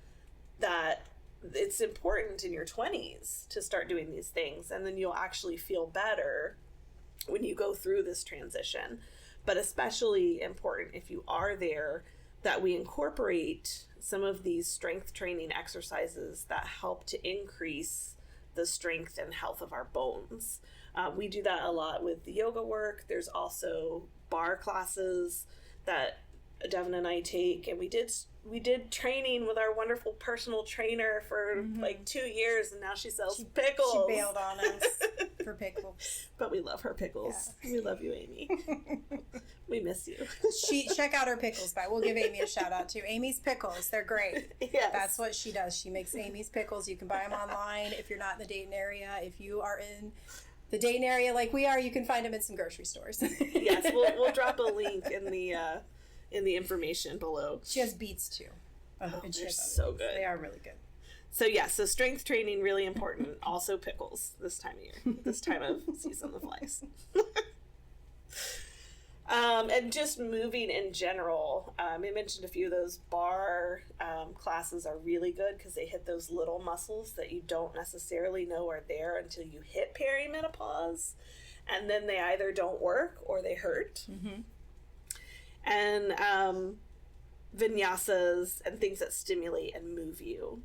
that it's important in your 20s to start doing these things, and then you'll actually feel better when you go through this transition. But especially important if you are there, that we incorporate some of these strength training exercises that help to increase the strength and health of our bones. We do that a lot with the yoga work. There's also Barre classes that Devon and I take, and we did training with our wonderful personal trainer for like 2 years, and now she sells pickles. She bailed on us for pickles. But we love her pickles. Yeah. We love you, Aime. We miss you. Check out her pickles, but we'll give Aime a shout out too. Aime's Pickles, they're great. Yes. That's what she does. She makes Aime's Pickles. You can buy them online if you're not in the Dayton area. If you are in the Dayton area like we are, you can find them in some grocery stores. Yes, we'll drop a link in the information below. She has beets too. They're so good. They are really good. So so strength training, really important. Also pickles this time of year, this time of season of lice. And just moving in general, I mentioned a few of those Barre classes are really good because they hit those little muscles that you don't necessarily know are there until you hit perimenopause, and then they either don't work or they hurt. Mm-hmm. And vinyasas and things that stimulate and move you.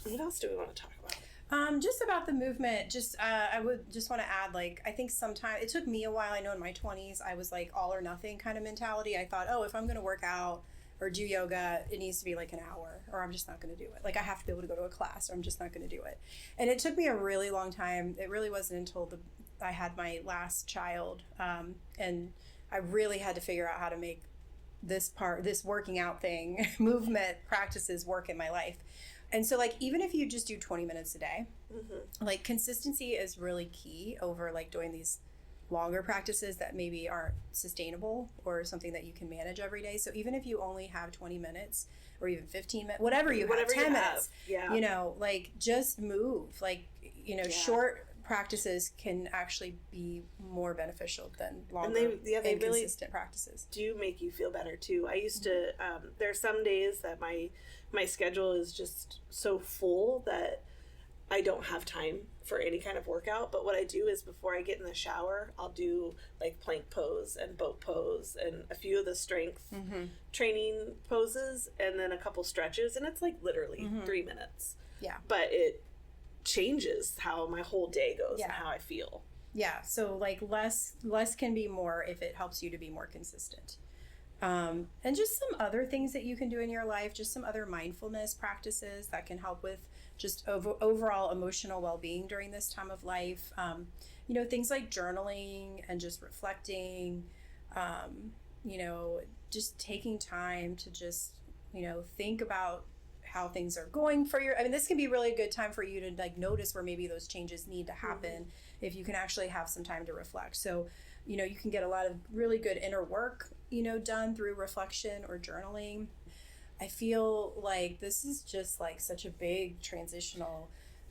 What else do we want to talk about? Just about the movement, I would just want to add, like, I think sometimes it took me a while. I know in my 20s, I was like all or nothing kind of mentality. I thought, if I'm going to work out or do yoga, it needs to be like an hour, or I'm just not going to do it. Like, I have to be able to go to a class, or I'm just not going to do it. And it took me a really long time. It really wasn't until I had my last child, and I really had to figure out how to make this working out thing, movement practices work in my life. And so, like, even if you just do 20 minutes a day, like, consistency is really key over, like, doing these longer practices that maybe aren't sustainable or something that you can manage every day. So even if you only have 20 minutes or even 15 minutes, whatever you have, 10 minutes, you know, like, just move. Like, you know, short practices can actually be more beneficial than longer and consistent really practices. Do make you feel better, too. I used to, there are some days that my schedule is just so full that I don't have time for any kind of workout. But what I do is before I get in the shower, I'll do like plank pose and boat pose and a few of the strength training poses and then a couple stretches. And it's like literally 3 minutes. Yeah. But it changes how my whole day goes and how I feel. Yeah. So like less can be more if it helps you to be more consistent. And just some other things that you can do in your life, just some other mindfulness practices that can help with just overall emotional well-being during this time of life. Things like journaling and just reflecting, just taking time to just, think about how things are going for this can be really a good time for you to like notice where maybe those changes need to happen if you can actually have some time to reflect. So, you can get a lot of really good inner work, done through reflection or journaling. I feel like this is just like such a big transitional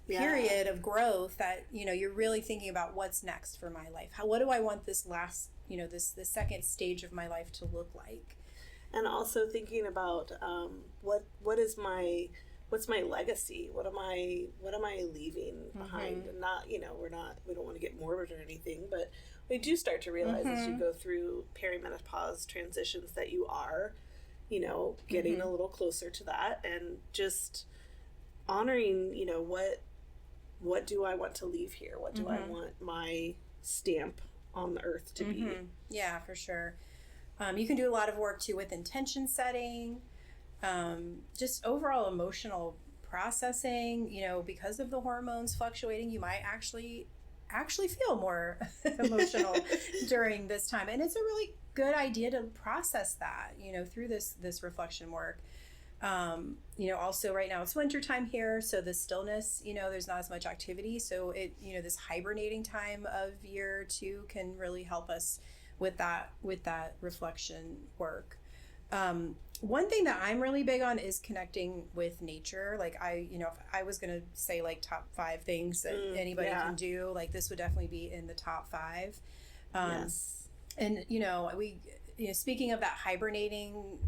period of growth that, you're really thinking about what's next for my life. What do I want this last, the second stage of my life to look like? And also thinking about what's my legacy? What am I leaving behind? And not, we don't want to get morbid or anything, but we do start to realize as you go through perimenopause transitions that you are, getting a little closer to that, and just honoring, what do I want to leave here? What do I want my stamp on the earth to be? Yeah, for sure. You can do a lot of work too with intention setting, just overall emotional processing. Because of the hormones fluctuating, you might actually feel more emotional during this time, and it's a really good idea to process that through this reflection work. Also right now it's winter time here, so the stillness, there's not as much activity, so it this hibernating time of year too can really help us with that reflection work. One thing that I'm really big on is connecting with nature. Like if I was going to say like top 5 things that anybody can do, like this would definitely be in the top 5. Yes. And, we, speaking of that hibernating,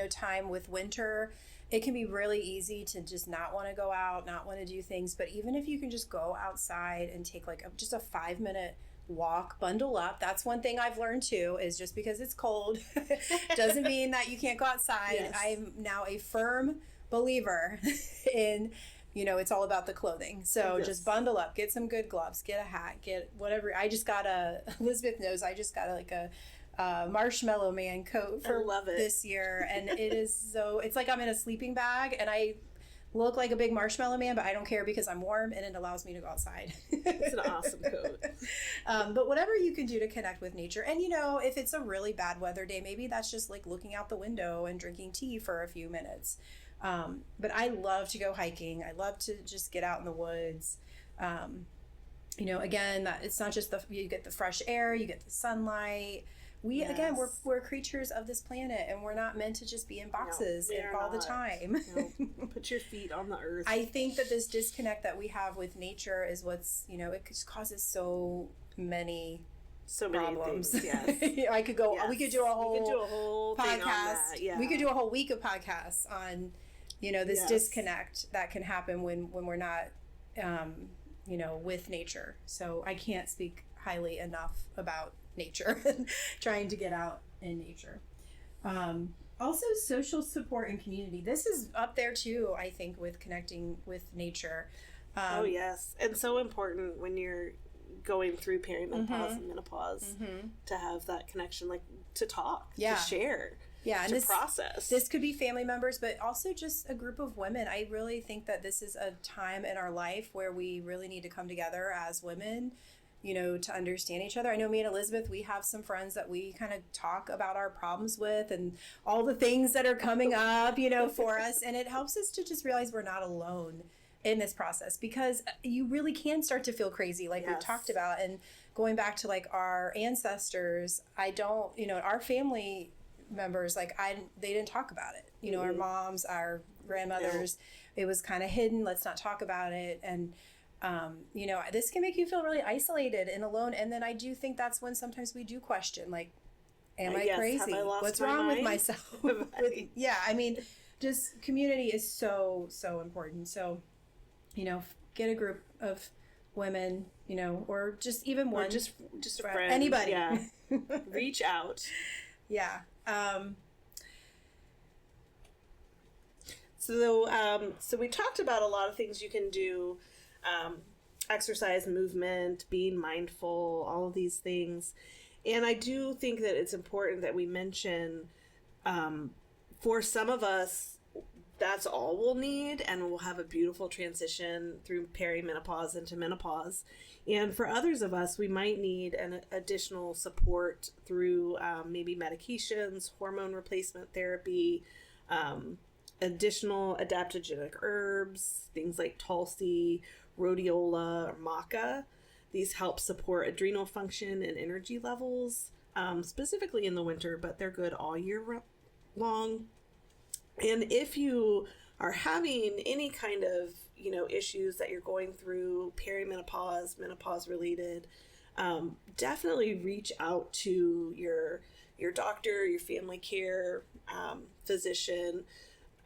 time with winter, it can be really easy to just not want to go out, not want to do things. But even if you can just go outside and take like just a 5-minute walk, bundle up. That's one thing I've learned too, is just because it's cold doesn't mean that you can't go outside. Yes. I'm now a firm believer in, it's all about the clothing. So just bundle up, get some good gloves, get a hat, get whatever. Elizabeth knows, I just got a Marshmallow Man coat for this year. And it is it's like I'm in a sleeping bag and I look like a big marshmallow man, but I don't care because I'm warm and it allows me to go outside. It's an awesome coat. But whatever you can do to connect with nature. And, if it's a really bad weather day, maybe that's just like looking out the window and drinking tea for a few minutes. But I love to go hiking. I love to just get out in the woods. Again, that it's not just you get the fresh air, you get the sunlight. Again, we're creatures of this planet, and we're not meant to just be in boxes all the time. Put your feet on the earth. I think that this disconnect that we have with nature is what's, it just causes so many problems. Things, yes. We could do a whole podcast. Thing on that. Yeah. We could do a whole week of podcasts on, this disconnect that can happen when we're not, with nature. So I can't speak highly enough about nature and trying to get out in nature. Also social support and community. This is up there too, I think, with connecting with nature. Yes. And so important when you're going through perimenopause and menopause to have that connection, like to talk, to share, to process. This could be family members, but also just a group of women. I really think that this is a time in our life where we really need to come together as women, to understand each other. I know me and Elizabeth, we have some friends that we kind of talk about our problems with and all the things that are coming up, for us. And it helps us to just realize we're not alone in this process, because you really can start to feel crazy, like we've talked about. And going back to like our ancestors, our family members, they didn't talk about it. Our moms, our grandmothers, it was kind of hidden. Let's not talk about it. And this can make you feel really isolated and alone. And then I do think that's when sometimes we do question, like, am I crazy? What's wrong with myself? Just community is so, so important. So, get a group of women, or just even one. Or just a friend. Anybody. Yeah. Reach out. Yeah. So we talked about a lot of things you can do. Exercise, movement, being mindful, all of these things. And I do think that it's important that we mention For some of us, that's all we'll need, and we'll have a beautiful transition through perimenopause into menopause. And for others of us, we might need an additional support through maybe medications, hormone replacement therapy, additional adaptogenic herbs, things like tulsi, rhodiola, or maca. These help support adrenal function and energy levels, specifically in the winter, but they're good all year long. And if you are having any kind of, issues that you're going through, perimenopause, menopause related, definitely reach out to your doctor, your family care physician.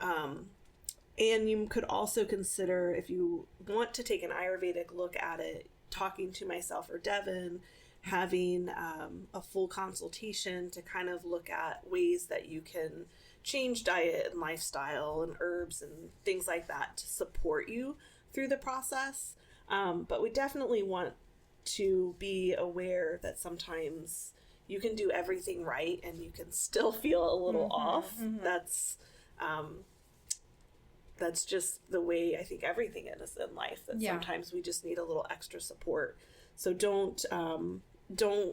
And you could also consider, if you want to take an Ayurvedic look at it, talking to myself or Devon, having a full consultation to kind of look at ways that you can change diet and lifestyle and herbs and things like that to support you through the process. But we definitely want to be aware that sometimes you can do everything right and you can still feel a little off. That's just the way I think everything is in life, that sometimes we just need a little extra support. So don't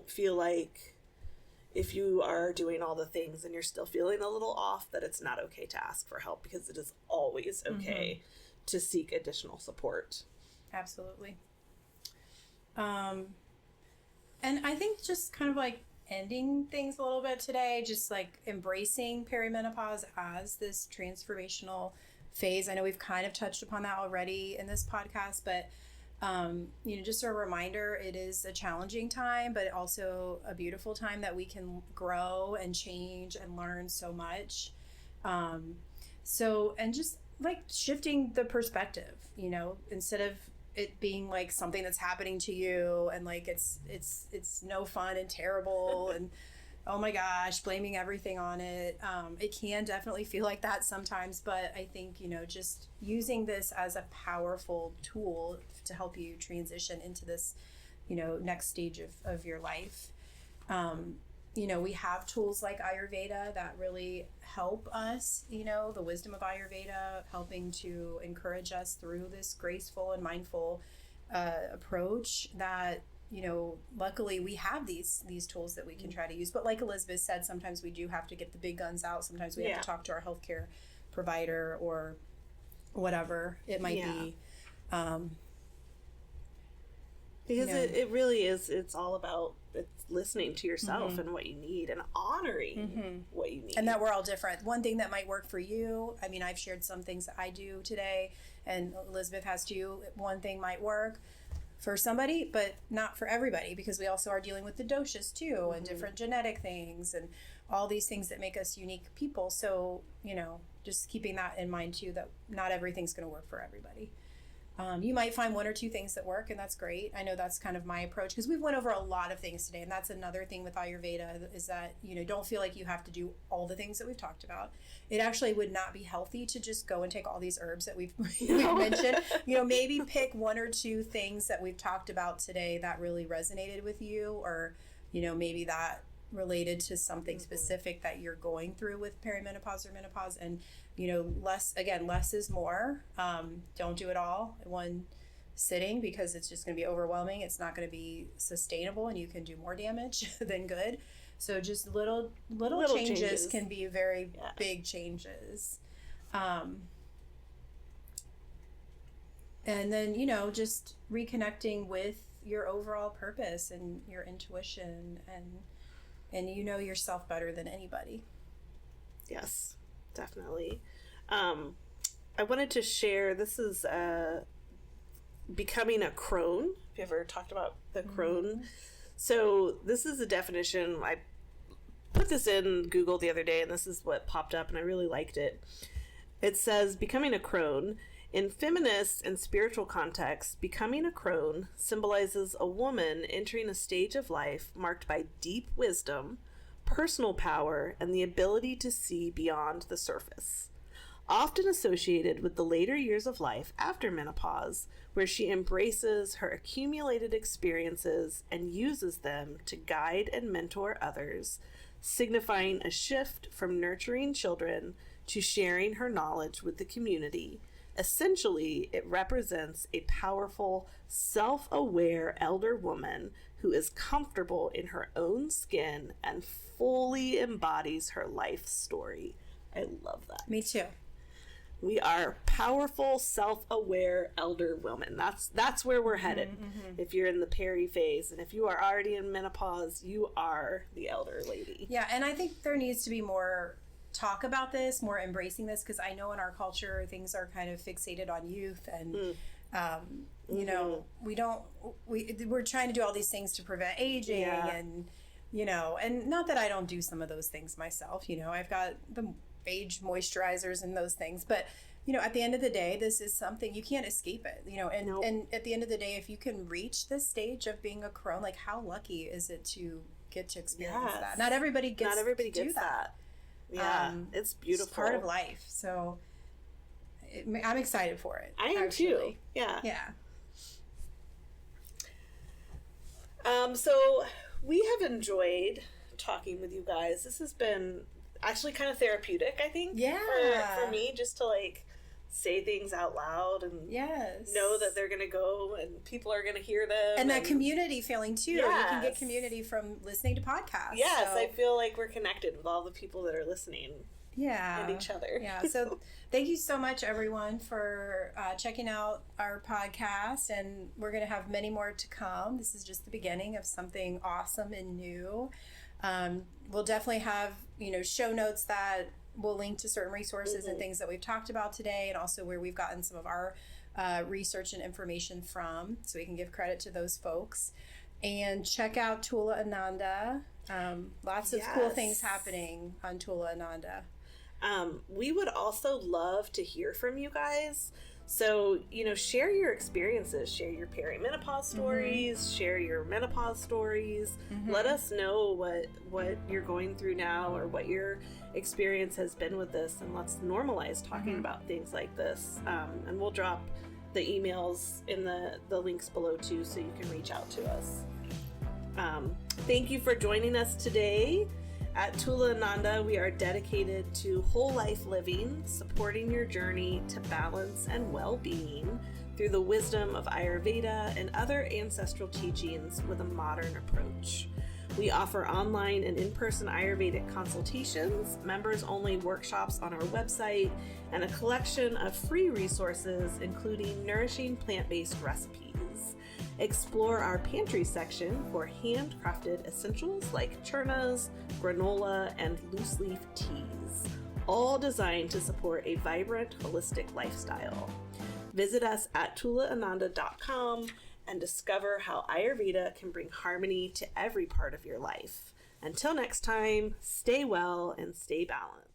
feel like if you are doing all the things and you're still feeling a little off, that it's not okay to ask for help, because it is always okay to seek additional support. Absolutely. And I think just kind of like ending things a little bit today, just like embracing perimenopause as this transformational phase. I know we've kind of touched upon that already in this podcast, but just a reminder, it is a challenging time, but also a beautiful time that we can grow and change and learn so much. And just like shifting the perspective, instead of it being like something that's happening to you and like it's no fun and terrible and oh my gosh, blaming everything on it. It can definitely feel like that sometimes, but I think, just using this as a powerful tool to help you transition into this, next stage of your life. We have tools like Ayurveda that really help us, the wisdom of Ayurveda, helping to encourage us through this graceful and mindful approach that, luckily we have these tools that we can try to use. But like Elizabeth said, sometimes we do have to get the big guns out. Sometimes we have to talk to our healthcare provider or whatever it might be. Because it really is, it's all about listening to yourself and what you need and honoring what you need. And that we're all different. One thing that might work for you, I mean, I've shared some things that I do today, and Elizabeth has too. One thing might work for somebody, but not for everybody, because we also are dealing with the doshas too, and different genetic things and all these things that make us unique people. So, just keeping that in mind too, that not everything's going to work for everybody. You might find one or two things that work, and that's great. I know that's kind of my approach, because we've went over a lot of things today, and that's another thing with Ayurveda, is that, don't feel like you have to do all the things that we've talked about. It actually would not be healthy to just go and take all these herbs that we've mentioned. Maybe pick one or two things that we've talked about today that really resonated with you, or, maybe that related to something specific that you're going through with perimenopause or menopause. And less is more. Don't do it all in one sitting, because it's just going to be overwhelming. It's not going to be sustainable, and you can do more damage than good. So just little changes can be very big changes. And then, just reconnecting with your overall purpose and your intuition, and yourself better than anybody. Yes, definitely. I wanted to share, this is becoming a crone. Have you ever talked about the crone? So this is a definition. I put this in Google the other day, and this is what popped up, and I really liked it. It says, becoming a crone. In feminist and spiritual contexts, becoming a crone symbolizes a woman entering a stage of life marked by deep wisdom, personal power, and the ability to see beyond the surface. Often associated with the later years of life after menopause, where she embraces her accumulated experiences and uses them to guide and mentor others, signifying a shift from nurturing children to sharing her knowledge with the community. Essentially, it represents a powerful, self-aware elder woman who is comfortable in her own skin and fully embodies her life story. I love that. Me too. We are powerful, self-aware elder women. That's where we're headed. If you're in the peri phase, and if you are already in menopause, you are the elder lady. Yeah, and I think there needs to be more talk about this, more embracing this, because I know in our culture things are kind of fixated on youth, and you know, we're trying to do all these things to prevent aging, and you know, and not that I don't do some of those things myself. You know, I've got the age moisturizers and those things, but you know, at the end of the day, this is something you can't escape it, you know, and at the end of the day, if you can reach this stage of being a crone, like how lucky is it to get to experience that? Not everybody gets that. Yeah, it's beautiful. It's part of life. So I'm excited for it. I am too. Yeah. So we have enjoyed talking with you guys. This has been actually kind of therapeutic, I think. Yeah. For me, just to like say things out loud and know that they're going to go and people are going to hear them. And that community feeling too. You can get community from listening to podcasts. Yes, so I feel like we're connected with all the people that are listening. And each other. So thank you so much, everyone, for checking out our podcast. And we're going to have many more to come. This is just the beginning of something awesome and new. We'll definitely have, you know, show notes that will link to certain resources and things that we've talked about today, and also where we've gotten some of our research and information from, so we can give credit to those folks. And check out Tula Ananda. Lots of cool things happening on Tula Ananda. We would also love to hear from you guys. So, you know, share your experiences, share your perimenopause stories, share your menopause stories. Let us know what you're going through now, or what your experience has been with this, and let's normalize talking about things like this. And we'll drop the emails in the links below too, so you can reach out to us. Thank you for joining us today. At Tula Ananda, we are dedicated to whole life living, supporting your journey to balance and well-being through the wisdom of Ayurveda and other ancestral teachings with a modern approach. We offer online and in-person Ayurvedic consultations, members-only workshops on our website, and a collection of free resources, including nourishing plant-based recipes. Explore our pantry section for handcrafted essentials like churnas, granola, and loose leaf teas, all designed to support a vibrant, holistic lifestyle. Visit us at tulaananda.com and discover how Ayurveda can bring harmony to every part of your life. Until next time, stay well and stay balanced.